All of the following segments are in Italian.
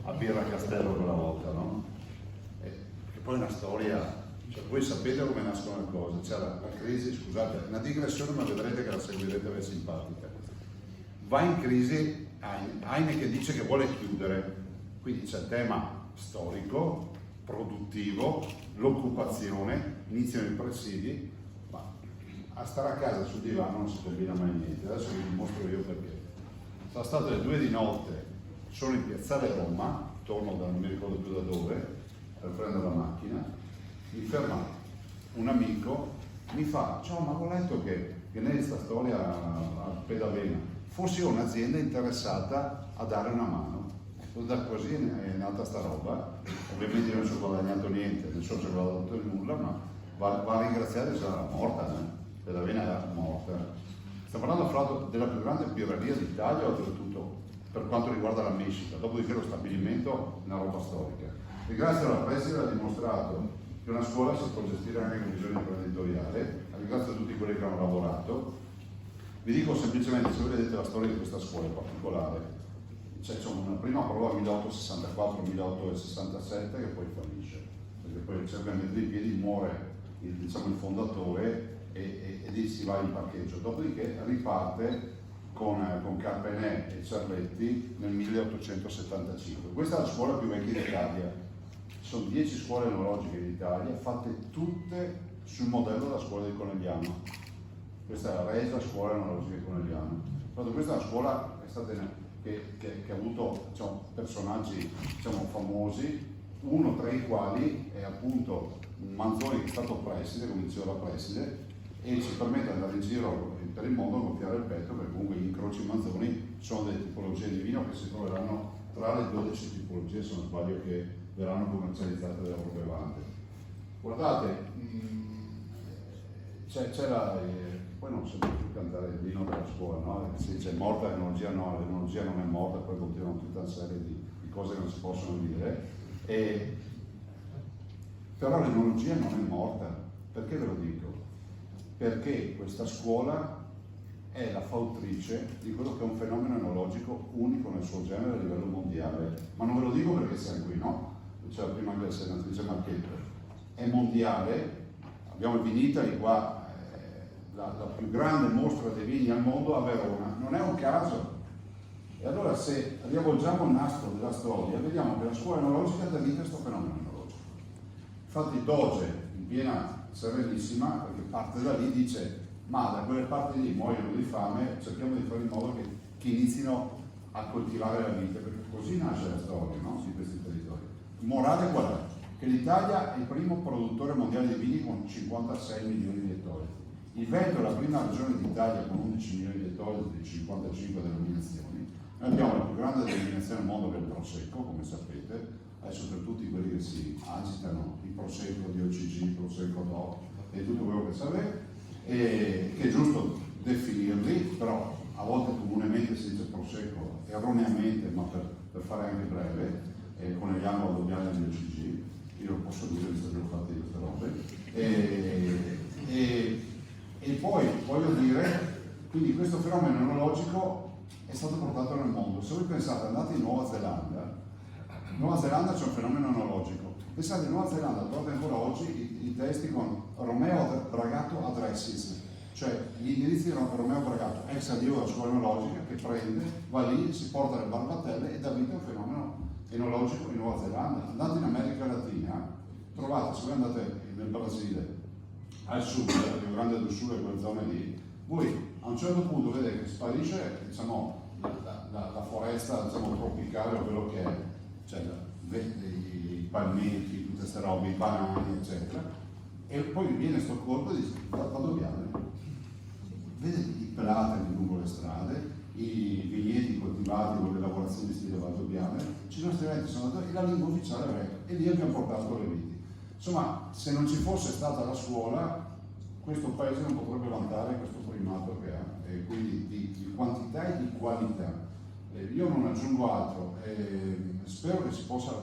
a Birra Castello quella volta, no? Che poi è una storia, cioè, voi sapete come nascono le cose, c'è la crisi, scusate, una digressione, ma vedrete che la seguirete, è simpatica. Va in crisi Heineken dice che vuole chiudere, quindi c'è il tema storico, produttivo, l'occupazione, iniziano i presidi, ma a stare a casa sul divano non si combina mai niente. Adesso vi dimostro io perché. Sono state le 2 di notte, sono in piazzale Roma, torno da non mi ricordo più da dove, per prendere la macchina, mi ferma un amico, mi fa: ciao, ma ho letto che ne è questa storia a Pedavena, fossi io un'azienda interessata a dare una mano. Da così è nata sta roba. Ovviamente non ci ho guadagnato niente, non ci ho guadagnato nulla, ma va a ringraziare, se era morta, Pedavena era morta. Stiamo parlando fra l'altro della più grande birreria d'Italia, oltretutto per quanto riguarda la mescita, dopodiché lo stabilimento è una roba storica. E grazie alla preside ha dimostrato che una scuola si può gestire anche con visione imprenditoriale. Ringrazio tutti quelli che hanno lavorato. Vi dico semplicemente, se voi vedete la storia di questa scuola in particolare, c'è una prima prova 1864-1867 che poi fallisce, perché poi cerca di mettere in piedi, muore il fondatore e lì si va in parcheggio. Dopodiché riparte con Carpenè e Cerletti nel 1875. Questa è la scuola più vecchia d'Italia. Ci sono 10 scuole enologiche in Italia, fatte tutte sul modello della scuola di Conegliano. Questa è la Regia Scuola Enologica di Conegliano. Questa è una scuola che ha avuto personaggi famosi, uno tra i quali è appunto Manzoni, che è stato preside, come diceva la preside, e ci permette di andare in giro per il mondo a gonfiare il petto, perché comunque gli incroci Manzoni sono delle tipologie di vino che si troveranno tra le 12 tipologie, se non sbaglio, che verranno commercializzate dall'Eurovevante. Guardate, c'è poi non so più cantare il vino della scuola, no? Si dice morta l'enologia, no, l'enologia non è morta, poi continuano tutta una serie di cose che non si possono dire. Però l'enologia non è morta. Perché ve lo dico? Perché questa scuola è la fautrice di quello che è un fenomeno enologico unico nel suo genere a livello mondiale. Ma non ve lo dico perché siamo qui, no? C'era prima anche la senatrice Marchetto. È mondiale, abbiamo il Vinitali qua, la più grande mostra dei vini al mondo a Verona, non è un caso. E allora se riavvolgiamo il nastro della storia, vediamo che la scuola enologica dà vita a questo fenomeno enologico. Infatti Doge, in piena serenissima, perché parte da lì, dice: ma da quelle parti lì muoiono di fame, cerchiamo di fare in modo che inizino a coltivare la vite, perché così nasce la storia, no? Di questi territori. Morale qual è? Che l'Italia è il primo produttore mondiale di vini con 56 milioni di ettari. Il Veneto è la prima regione d'Italia con 11 milioni di ettari di 55 denominazioni. Noi abbiamo la più grande denominazione al mondo che è il Prosecco, come sapete. Adesso per tutti quelli che si agitano, il Prosecco di OCG, il Prosecco DOC e tutto quello che sapete, che è giusto definirli, però a volte comunemente si dice Prosecco, erroneamente, ma per fare anche breve, Conegliano Valdobbiadene di OCG, io lo posso dire visto che ho fatto queste robe. E poi voglio dire, quindi questo fenomeno enologico è stato portato nel mondo. Se voi pensate, andate in Nuova Zelanda c'è un fenomeno enologico. Pensate, in Nuova Zelanda trovate ancora oggi i testi con Romeo Bragato Addresses, cioè gli indirizzi di Romeo Bragato, ex allievo della scuola enologica, che prende, va lì, si porta le barbatelle e dà vita a un fenomeno enologico in Nuova Zelanda. Andate in America Latina, trovate, se voi andate nel Brasile, al sud, il Rio Grande del Sul e quelle zone lì, voi a un certo punto vedete che sparisce la foresta tropicale o quello che è, cioè i palmeti, tutte queste robe, i banani, eccetera, e poi viene sto colpo e dice: Valdobbiadene, vedete i platani lungo le strade, i vigneti coltivati con le lavorazioni di stile Valdobbiadene, ci sono questi eventi, sono andati, e la lingua ufficiale è greca, e lì abbiamo portato le viti. Insomma, se non ci fosse stata la scuola, questo paese non potrebbe vantare questo primato che ha, e quindi di quantità e di qualità. Io non aggiungo altro, spero che si possa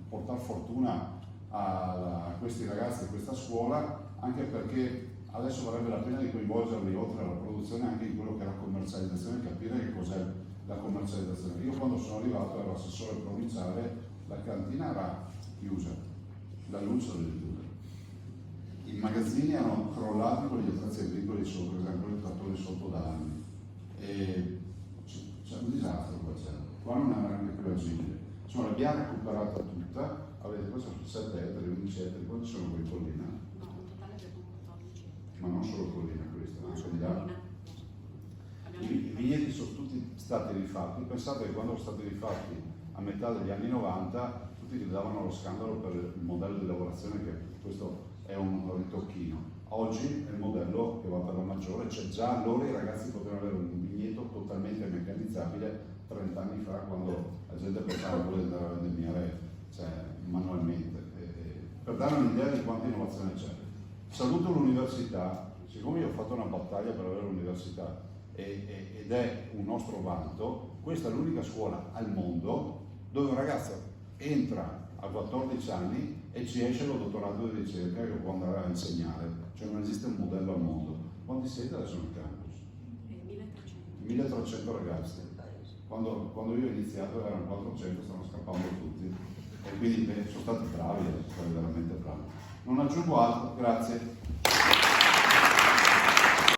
portare fortuna a questi ragazzi di questa scuola, anche perché adesso varrebbe la pena di coinvolgerli oltre alla produzione anche in quello che è la commercializzazione, capire che cos'è la commercializzazione. Io quando sono arrivato ero assessore provinciale, la cantina era chiusa, la luce era chiusa, i magazzini erano crollati con gli attrezzi agricoli sopra, per esempio i trattori sotto da anni. E c'è un disastro qua non è neanche più agibile. Insomma, l'abbiamo recuperata tutta, avete questo 7 ettari, 11 ettari, quanti sono quei collina? No, in totale abbiamo 14. Ma non solo collina questa, Non anche solo gli altri. I vigneti sono tutti stati rifatti. Pensate che quando sono stati rifatti a metà degli anni 90 tutti gridavano allo scandalo per il modello di lavorazione, che questo è un ritocchino. Oggi è il modello che va per la maggiore, cioè già allora i ragazzi potevano avere un vigneto totalmente meccanizzabile 30 anni fa, quando la gente pensava di andare a vendemmiare manualmente. Per dare un'idea di quanta innovazione c'è. Saluto l'università, siccome io ho fatto una battaglia per avere l'università ed è un nostro vanto, questa è l'unica scuola al mondo dove un ragazzo entra a 14 anni e ci esce con dottorato di ricerca che può andare a insegnare, cioè non esiste un modello al mondo. Quanti siete adesso nel campus? 1300 ragazzi. Quando io ho iniziato erano 400, stavano scappando tutti e quindi sono stati bravi, sono stati veramente bravi. Non aggiungo altro, grazie.